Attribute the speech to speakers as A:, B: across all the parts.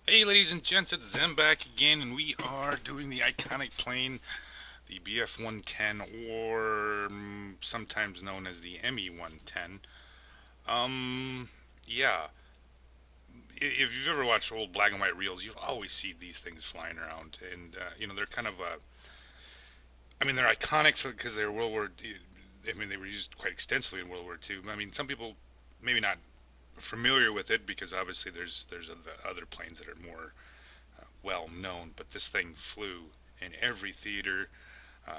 A: Hey, ladies and gents, it's Zem back again, and we are doing the iconic plane, the BF-110, or sometimes known as the ME-110. Yeah, if you've ever watched old black and white reels, you'll always see these things flying around, and they're kind of, they're iconic because they're World War. They were used quite extensively in World War II. I mean, some people maybe not familiar with it because obviously there's other planes that are more well known, but this thing flew in every theater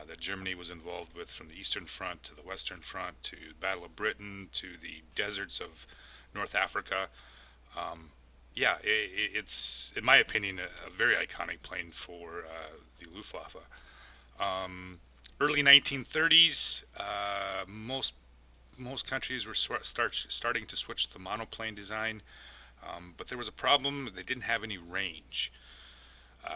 A: that Germany was involved with, from the Eastern Front to the Western Front to the Battle of Britain to the deserts of North Africa. It's, in my opinion, a very iconic plane for the Luftwaffe. Early 1930s, most countries were starting to switch to the monoplane design, but there was a problem. They didn't have any range.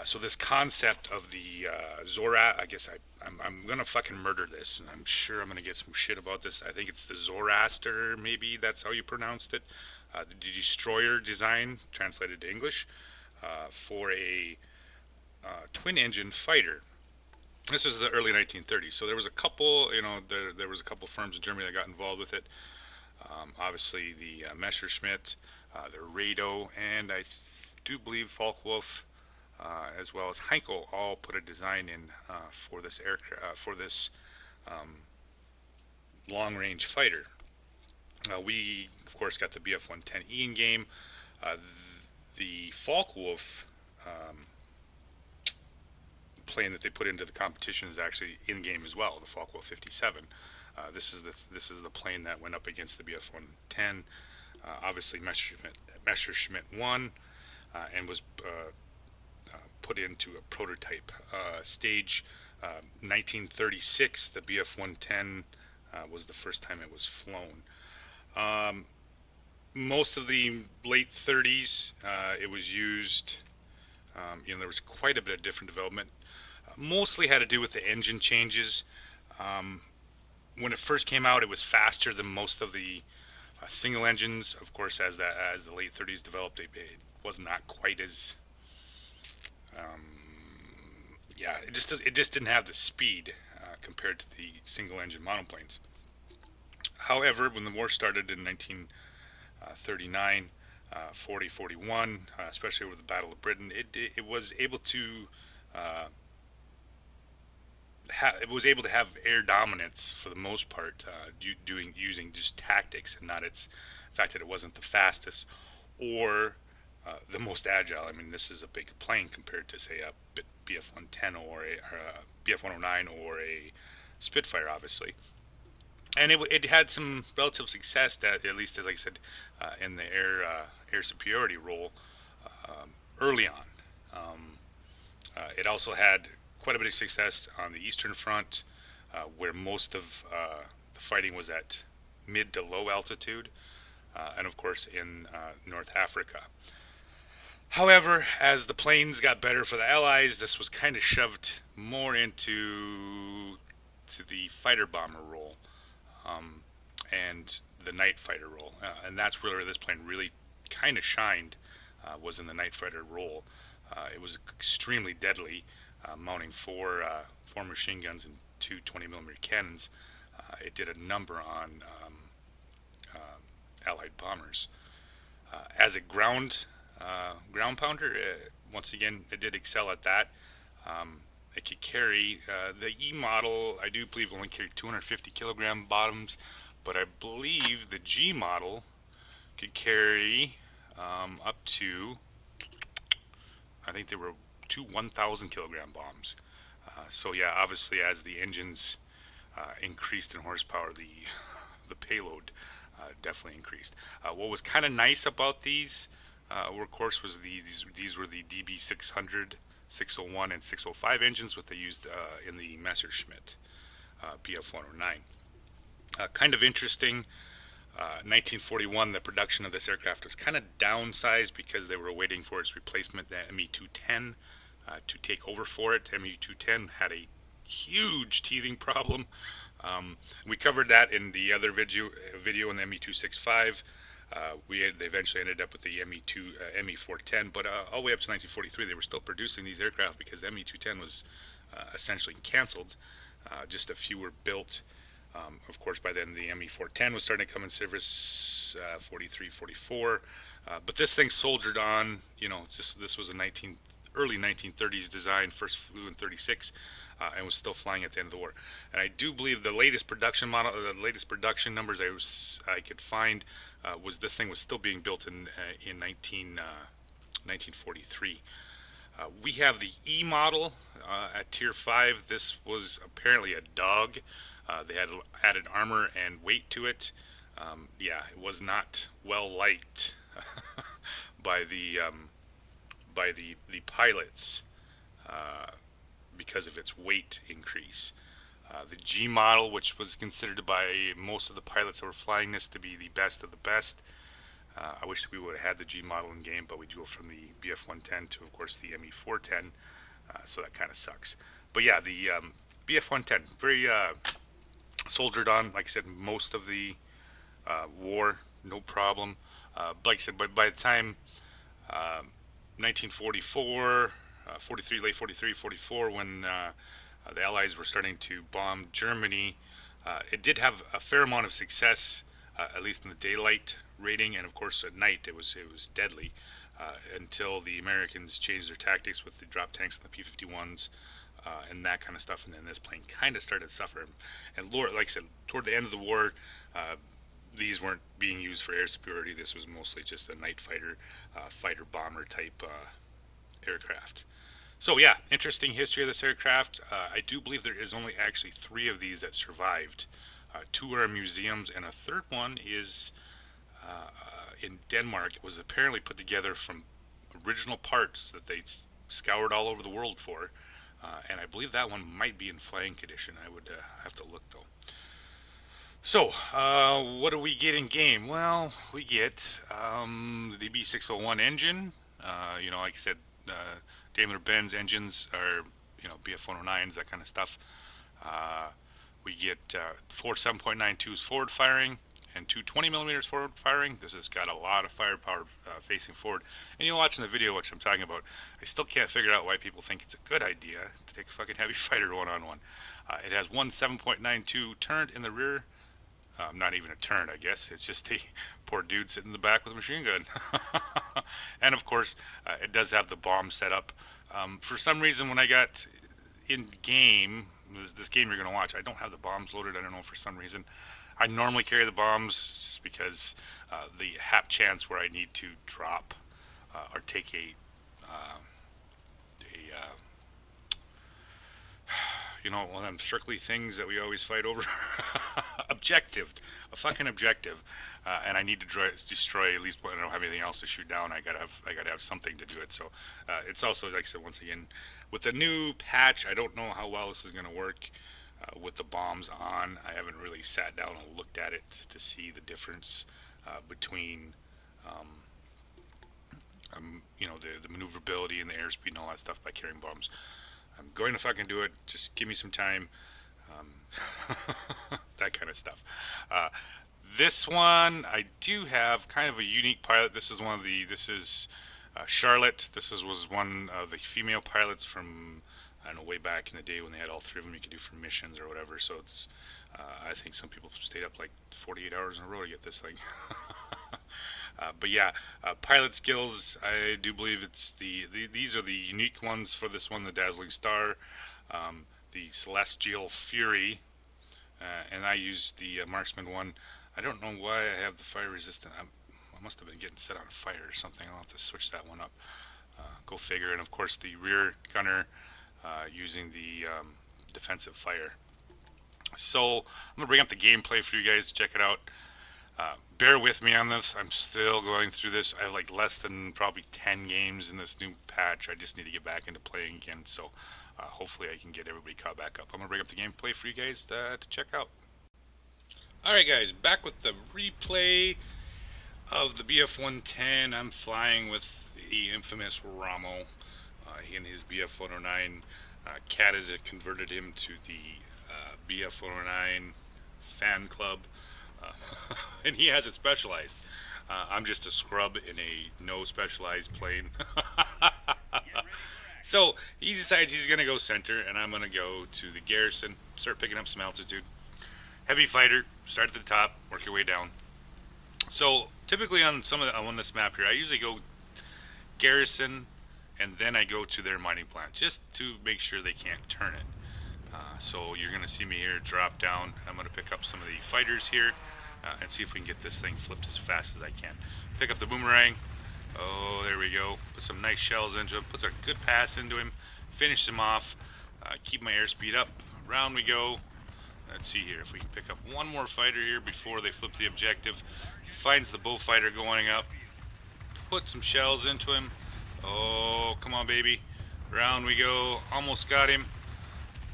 A: So this concept of the I guess I'm gonna fucking murder this, and I'm sure I'm gonna get some shit about this. I think it's the Zoroaster, maybe that's how you pronounced it. The destroyer design, translated to English, for a twin-engine fighter. This was the early 1930s, so there was a couple, there was a couple firms in Germany that got involved with it. Obviously, the Messerschmitt, the Rado, and do believe Falkwolf, as well as Heinkel, all put a design in for this aircraft, for this long-range fighter. We, of course, got the BF-110E in game. The Falkwolf plane that they put into the competition is actually in game as well, the Falkwolf 57. This is the plane that went up against the BF-110. Obviously, Messerschmitt won and was put into a prototype stage. 1936, the BF-110 was the first time it was flown. Most of the late 30s, it was used. There was quite a bit of different development. Mostly had to do with the engine changes. When it first came out, it was faster than most of the single engines. Of course, as the late 30s developed, it was not quite as it just didn't have the speed compared to the single engine monoplanes. However, when the war started in 1939, 40, 41, especially over the Battle of Britain, it was able to have air dominance for the most part, using just tactics and not its fact that it wasn't the fastest or the most agile. I mean, this is a big plane compared to, say, a BF-110 or a BF-109 or a Spitfire, obviously. And it had some relative success, that at least, as I said, in the air superiority role early on. It also had quite a bit of success on the Eastern Front, where most of the fighting was at mid to low altitude, and of course in North Africa. However, as the planes got better for the Allies, this was kind of shoved more into the fighter bomber role, and the night fighter role, and that's where this plane really kind of shined, was in the night fighter role. It was extremely deadly, mounting four machine guns and two 20mm cannons. It did a number on Allied bombers. As a ground pounder, once again, it did excel at that. It could carry, the E model, I do believe, only carried 250 kilogram bottoms, but I believe the G model could carry up to, I think there were two 1,000 kilogram bombs. So yeah, obviously as the engines increased in horsepower, the payload definitely increased. What was kind of nice about these workhorse was these were the DB600, 601, and 605 engines, what they used in the Messerschmitt BF-109. Kind of interesting. 1941, the production of this aircraft was kind of downsized because they were waiting for its replacement, the ME-210, to take over for it. ME-210 had a huge teething problem. We covered that in the other video in the ME-265. They eventually ended up with the ME410, but all the way up to 1943, they were still producing these aircraft because ME210 was essentially canceled. Just a few were built. Of course, by then the ME410 was starting to come in service, 43, 44. But this thing soldiered on. This was a early 1930s design. First flew in 36. And was still flying at the end of the war. And I do believe the latest production numbers I could find was this thing was still being built in 1943. We have the E model at Tier 5. This was apparently a dog. They had added armor and weight to it. It was not well liked by the pilots. Because of its weight increase. The G model, which was considered by most of the pilots that were flying this to be the best of the best. I wish we would have had the G model in game, but we go from the BF-110 to, of course, the ME-410, so that kind of sucks. But yeah, the BF-110, very soldiered on, like I said, most of the war, no problem. Like I said, by the time 1944... 43, late 43, 44, when the Allies were starting to bomb Germany, it did have a fair amount of success, at least in the daylight rating, and of course at night it was deadly, until the Americans changed their tactics with the drop tanks and the P-51s, and that kind of stuff, and then this plane kind of started to suffer. And like I said, toward the end of the war, these weren't being used for air superiority. This was mostly just a night fighter-bomber type aircraft. So yeah, interesting history of this aircraft. I do believe there is only actually 3 of these that survived. 2 are in museums, and a third one is in Denmark. It was apparently put together from original parts that they scoured all over the world for, and I believe that one might be in flying condition. I would have to look though. So, what do we get in game? Well, we get the DB601 engine. Like I said, Daimler-Benz engines are, BF-109s, that kind of stuff. We get 4 7.92s forward firing and 2 20mm forward firing. This has got a lot of firepower facing forward. And you'll watch in the video, which I'm talking about, I still can't figure out why people think it's a good idea to take a fucking heavy fighter one-on-one. It has 1 7.92 turret in the rear. Not even a turret, I guess. It's just a poor dude sitting in the back with a machine gun. And of course, it does have the bomb set up. For some reason, when I got in game, this game you're going to watch, I don't have the bombs loaded. I don't know, for some reason. I normally carry the bombs just because the hap chance where I need to drop or take one of them strictly things that we always fight over. A fucking objective, and I need to destroy at least when I don't have anything else to shoot down. I gotta have something to do it. So it's also, like I said, once again, with the new patch, I don't know how well this is gonna work with the bombs on. I haven't really sat down and looked at it to see the difference between the maneuverability and the airspeed and all that stuff by carrying bombs. I'm going to fucking do it. Just give me some time. That kind of stuff. This one, I do have kind of a unique pilot. This is Charlotte. This was one of the female pilots from, I don't know, way back in the day when they had all 3 of them you could do for missions or whatever. So it's, I think some people stayed up like 48 hours in a row to get this thing. But yeah, pilot skills, I do believe it's these are the unique ones for this one, the Dazzling Star, the Celestial Fury, and I used the Marksman one. I don't know why I have the fire resistant. I must have been getting set on fire or something. I'll have to switch that one up. Go figure. And of course the rear gunner using the defensive fire. So I'm going to bring up the gameplay for you guys to check it out. Bear with me on this. I'm still going through this. I have like less than probably 10 games in this new patch. I just need to get back into playing again. So hopefully I can get everybody caught back up. I'm going to bring up the gameplay for you guys to check out. Alright guys, back with the replay of the BF-110. I'm flying with the infamous Ramo in his BF-109. Cat has converted him to the BF-109 fan club. And he has it specialized. I'm just a scrub in a no specialized plane. So he decides he's going to go center, and I'm going to go to the garrison, start picking up some altitude. Heavy fighter, start at the top, work your way down. So typically on on this map here, I usually go garrison, and then I go to their mining plant, just to make sure they can't turn it. So you're going to see me here drop down. I'm going to pick up some of the fighters here, and see if we can get this thing flipped as fast as I can. Pick up the boomerang. Oh, there we go. Put some nice shells into him. Puts a good pass into him. Finish him off. Keep my airspeed up. Round we go. Let's see here if we can pick up one more fighter here before they flip the objective. Finds the bullfighter going up. Put some shells into him. Oh, come on, baby. Round we go. Almost got him.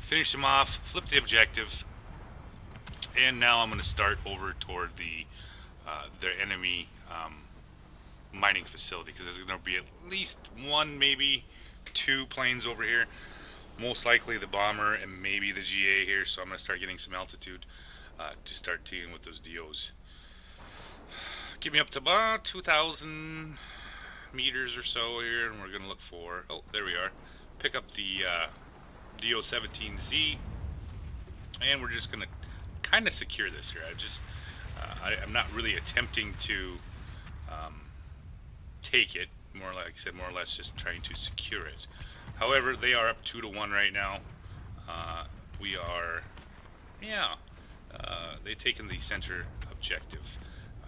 A: Finish him off. Flip the objective. And now I'm going to start over toward their enemy mining facility, because there's going to be at least one, maybe two planes over here. Most likely the bomber and maybe the GA here, so I'm going to start getting some altitude to start dealing with those DOs. Get me up to about 2,000 meters or so here, and we're going to look for, oh, there we are. Pick up the DO-17Z, and we're just going to kind of secure this here. I'm not really attempting to take it. More like I said, more or less just trying to secure it. However, they are up 2-1 right now. We are, they've taken the center objective.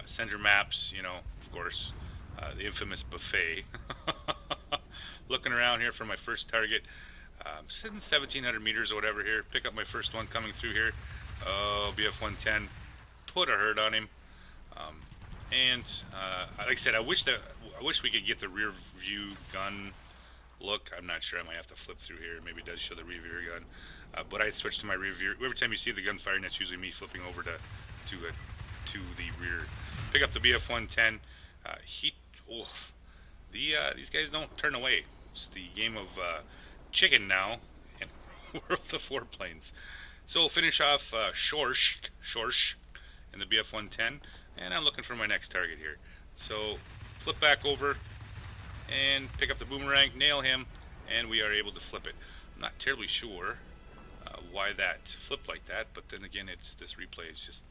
A: Center maps, of course, the infamous buffet. Looking around here for my first target. Sitting 1,700 meters or whatever here. Pick up my first one coming through here. Oh, BF-110. Put a hurt on him. Like I said, I wish we could get the rear view gun look. I'm not sure. I might have to flip through here. Maybe it does show the rear view gun. But I switched to my rear view. Every time you see the gun firing, that's usually me flipping over to the rear. Pick up the BF-110. These guys don't turn away. It's the game of chicken now and World of Warplanes. So finish off Schorsch in the BF-110, and I'm looking for my next target here. So flip back over and pick up the boomerang, nail him, and we are able to flip it. I'm not terribly sure why that flipped like that, but then again, this replay is just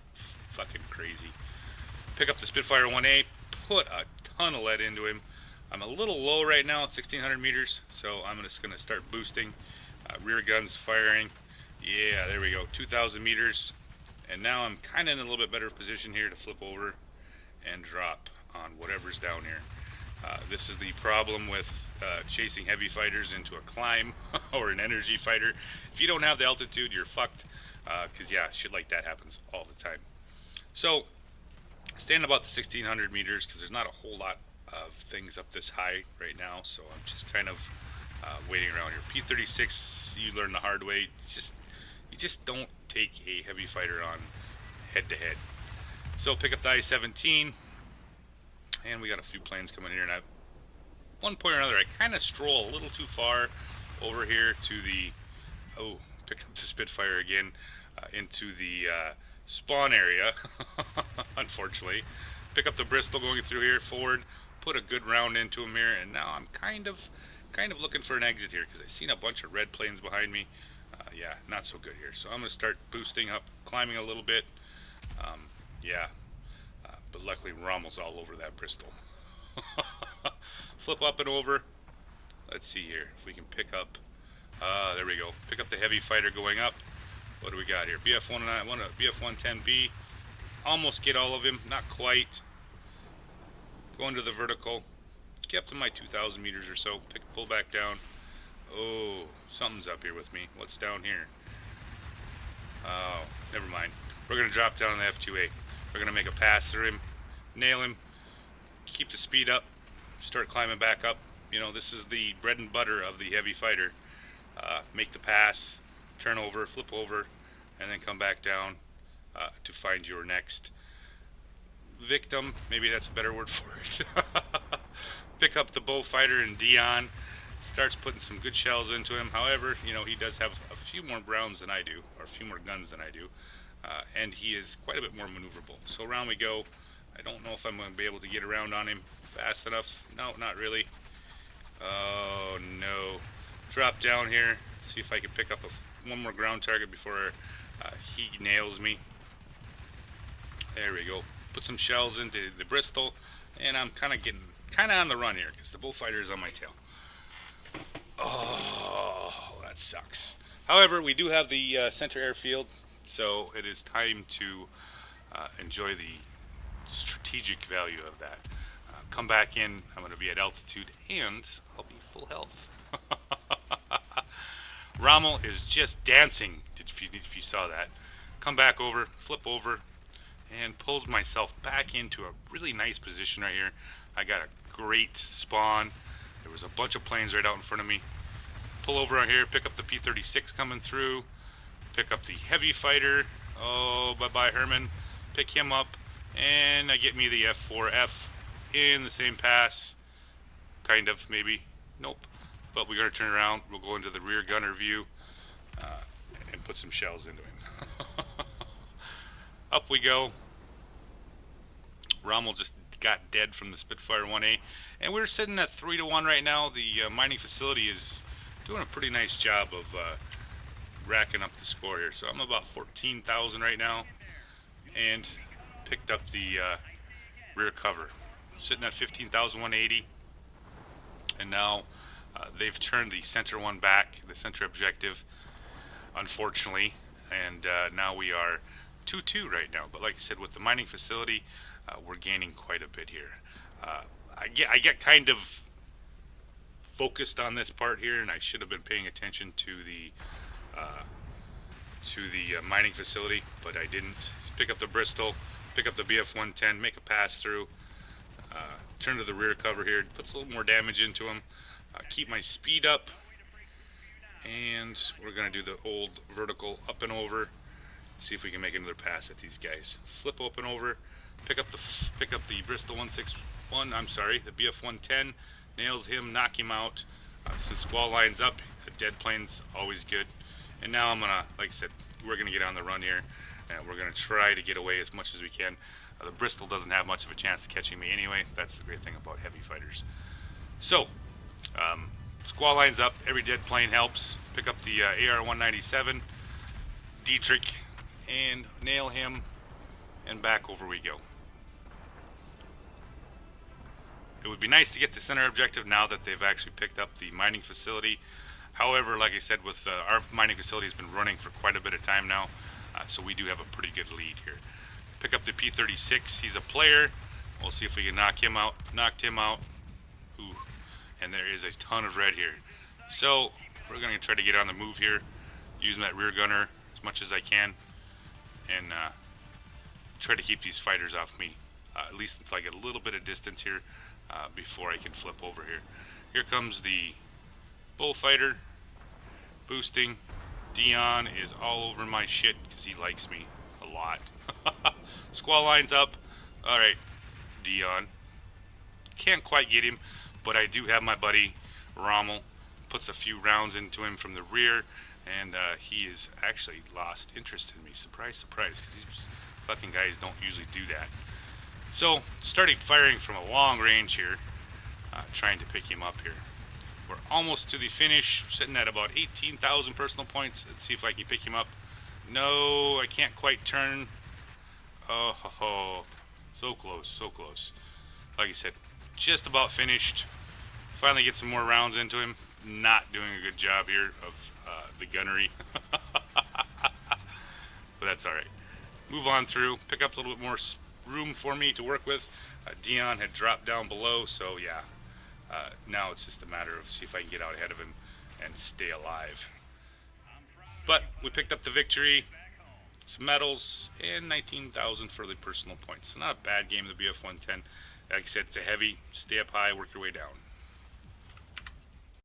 A: fucking crazy. Pick up the Spitfire 1A, put a ton of lead into him. I'm a little low right now at 1,600 meters, so I'm just going to start boosting. Rear guns firing. Yeah, there we go, 2,000 meters. And now I'm kind of in a little bit better position here to flip over and drop on whatever's down here. This is the problem with chasing heavy fighters into a climb or an energy fighter. If you don't have the altitude, you're fucked. Because, shit like that happens all the time. So, stand about the 1,600 meters because there's not a whole lot of things up this high right now. So, I'm just kind of waiting around here. P-36, you learn the hard way. You just don't take a heavy fighter on head-to-head. So, pick up the I-17. And we got a few planes coming here, and at one point or another, I kind of stroll a little too far over here to the, pick up the Spitfire again, into the spawn area, unfortunately. Pick up the Bristol going through here, forward, put a good round into him here, and now I'm kind of looking for an exit here, because I've seen a bunch of red planes behind me. Not so good here. So I'm going to start boosting up, climbing a little bit. But luckily Rommel's all over that Bristol. Flip up and over. Let's see here if we can pick up. There we go. Pick up the heavy fighter going up. What do we got here? BF-110B. Almost get all of him. Not quite. Going to the vertical. Get up to my 2,000 meters or so. Pull back down. Oh, something's up here with me. What's down here? Oh, never mind. We're going to drop down on the F2A. We're going to make a pass through him, nail him, keep the speed up, start climbing back up. This is the bread and butter of the heavy fighter. Make the pass, turn over, flip over, and then come back down to find your next victim. Maybe that's a better word for it. Pick up the bow fighter and Dion. Starts putting some good shells into him. However, he does have a few more rounds than I do, or a few more guns than I do. And he is quite a bit more maneuverable. So around we go. I don't know if I'm going to be able to get around on him fast enough. No, not really. Oh, no. Drop down here. See if I can pick up one more ground target before he nails me. There we go. Put some shells into the Bristol, and I'm kind of on the run here because the bullfighter is on my tail. Oh, that sucks. However, we do have the center airfield, so it is time to enjoy the strategic value of that. Come back in. I'm going to be at altitude, and I'll be full health. Rommel is just dancing, if you saw that. Come back over, flip over, and pulled myself back into a really nice position right here. I got a great spawn. There was a bunch of planes right out in front of me. Pull over on here, pick up the P-36 coming through, pick up the heavy fighter. Oh, bye-bye Herman. Pick him up, and I get me the F4F in the same pass. Kind of, maybe. Nope. But we're going to turn around. We'll go into the rear gunner view and put some shells into him. Up we go. Rommel just got dead from the Spitfire 1A. And we're sitting at 3-1 right now. The mining facility is doing a pretty nice job of racking up the score here. So I'm about 14,000 right now. And picked up the rear cover. Sitting at 15,180. And now they've turned the center one back, the center objective, unfortunately. And now we are 2-2 right now. But like I said, with the mining facility, we're gaining quite a bit here. I get kind of focused on this part here, and I should have been paying attention to the mining facility, but I didn't. Pick up the Bristol, pick up the BF-110, make a pass through, turn to the rear cover here, puts a little more damage into them, keep my speed up, and we're going to do the old vertical up and over, see if we can make another pass at these guys. Flip open over, pick up the Bristol 161, I'm sorry, the BF-110, nails him, knock him out. Since squall lines up, a dead plane's always good. And now I'm going to, like I said, we're going to get on the run here, and we're going to try to get away as much as we can. The Bristol doesn't have much of a chance of catching me anyway. That's the great thing about heavy fighters. So, squall lines up, every dead plane helps. Pick up the AR-197, Dietrich, and nail him, and back over we go. It would be nice to get the center objective now that they've actually picked up the mining facility. However, like I said, with our mining facility has been running for quite a bit of time now, so we do have a pretty good lead here. Pick up the P-36. He's a player. We'll see if we can knock him out. Knocked him out. Ooh. And there is a ton of red here. So we're going to try to get on the move here, using that rear gunner as much as I can, and try to keep these fighters off me, at least until I get a little bit of distance here before I can flip over here. Here comes the bullfighter, boosting. Dion is all over my shit because he likes me a lot. Squall lines up. Alright, Dion. Can't quite get him, but I do have my buddy Rommel. Puts a few rounds into him from the rear, and he has actually lost interest in me. Surprise, surprise, because these fucking guys don't usually do that. So, starting firing from a long range here, trying to pick him up here. We're almost to the finish, sitting at about 18,000 personal points. Let's see if I can pick him up. No, I can't quite turn. Oh, ho, ho. So close, so close. Like I said, just about finished. Finally get some more rounds into him. Not doing a good job here of the gunnery. But that's alright. Move on through. Pick up a little bit more room for me to work with. Dion had dropped down below, so yeah. Now it's just a matter of see if I can get out ahead of him and stay alive. But we picked up the victory, some medals, and 19,000 further personal points. So not a bad game, the BF-110. Like I said, it's a heavy. Stay up high, work your way down.